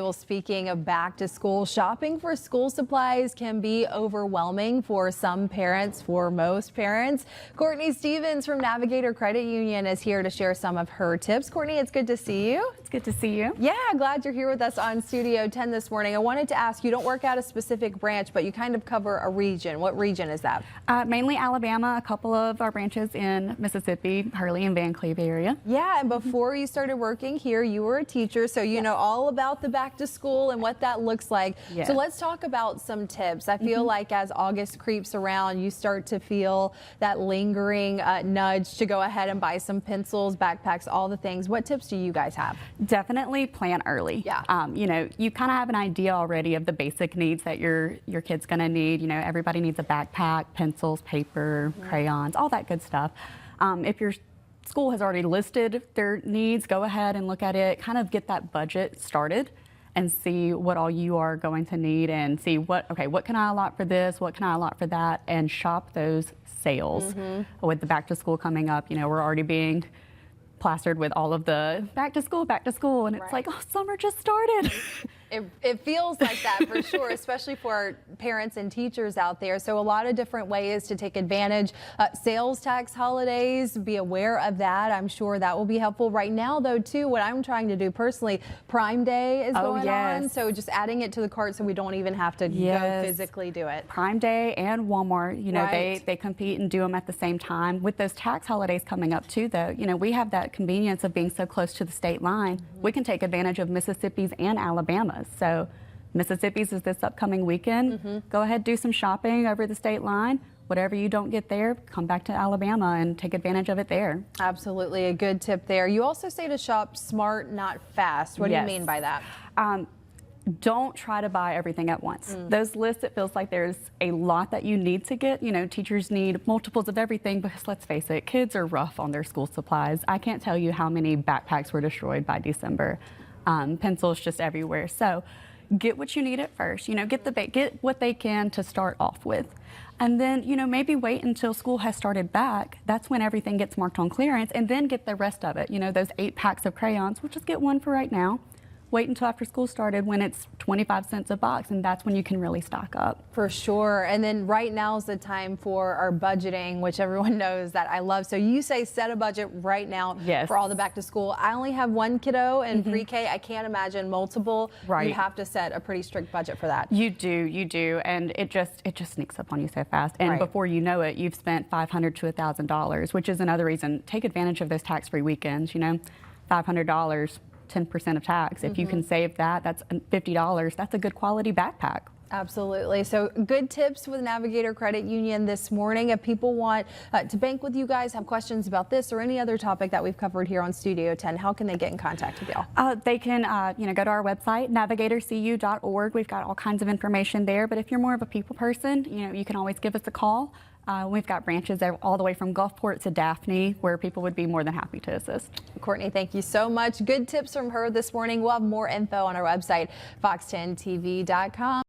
Well, speaking of back to school, shopping for school supplies can be overwhelming for some parents, for most parents. Courtney Stevens from Navigator Credit Union is here to share some of her tips. Courtney, it's good to see you. It's good to see you. Yeah, glad you're here with us on Studio 10 this morning. I wanted to ask, you don't work at a specific branch, but you kind of cover a region. What region is that? Mainly Alabama, a couple of our branches in Mississippi, Hurley and Van Cleve area. Yeah, and before you started working here, you were a teacher, so you know all about the back to school and what that looks like. Yes. So let's talk about some tips. I feel like as August creeps around, you start to feel that lingering nudge to go ahead and buy some pencils, backpacks, all the things. What tips do you guys have? Definitely plan early. Yeah. You know, you kind of have an idea already of the basic needs that your kid's going to need. You know, everybody needs a backpack, pencils, paper, crayons, all that good stuff. If your school has already listed their needs, go ahead and look at it, kind of get that budget started and see what all you are going to need and see what can I allot for this, what can I allot for that, and shop those sales. With the back to school coming up, you know, we're already being plastered with all of the back to school, and it's like, oh, summer just started. It feels like that for sure, especially for our parents and teachers out there. So a lot of different ways to take advantage. Sales tax holidays, be aware of that. I'm sure that will be helpful. Right now, though, too, what I'm trying to do personally, Prime Day is going on. So just adding it to the cart so we don't even have to go physically do it. Prime Day and Walmart, you know, they compete and do them at the same time. With those tax holidays coming up, too, though, you know, we have that convenience of being so close to the state line. We can take advantage of Mississippi's and Alabama's. So Mississippi's is this upcoming weekend. Go ahead, do some shopping over the state line. Whatever you don't get there, come back to Alabama and take advantage of it there. Absolutely, a good tip there. You also say to shop smart, not fast. What do you mean by that? Don't try to buy everything at once. Those lists, it feels like there's a lot that you need to get. You know, teachers need multiples of everything because let's face it, kids are rough on their school supplies. I can't tell you how many backpacks were destroyed by December. Pencils just everywhere. So get what you need at first. You know, get what they can to start off with. And then, you know, maybe wait until school has started back. That's when everything gets marked on clearance, and then get the rest of it. You know, those 8 packs of crayons, we'll just get one for right now. Wait until after school started when it's 25 cents a box, and that's when you can really stock up. For sure. And then right now is the time for our budgeting, which everyone knows that I love. So you say set a budget right now for all the back to school. I only have one kiddo in pre-K. I can't imagine multiple. You have to set a pretty strict budget for that. You do. And it just sneaks up on you so fast. And before you know it, you've spent $500 to $1,000, which is another reason. Take advantage of those tax-free weekends, you know, $500. 10% of tax. If you can save that, that's $50. That's a good quality backpack. Absolutely. So good tips with Navigator Credit Union this morning. If people want to bank with you guys, have questions about this or any other topic that we've covered here on Studio 10, how can they get in contact with y'all? They can, you know, go to our website, navigatorcu.org. We've got all kinds of information there. But if you're more of a people person, you know, you can always give us a call. We've got branches all the way from Gulfport to Daphne, where people would be more than happy to assist. Courtney, thank you so much. Good tips from her this morning. We'll have more info on our website, fox10tv.com.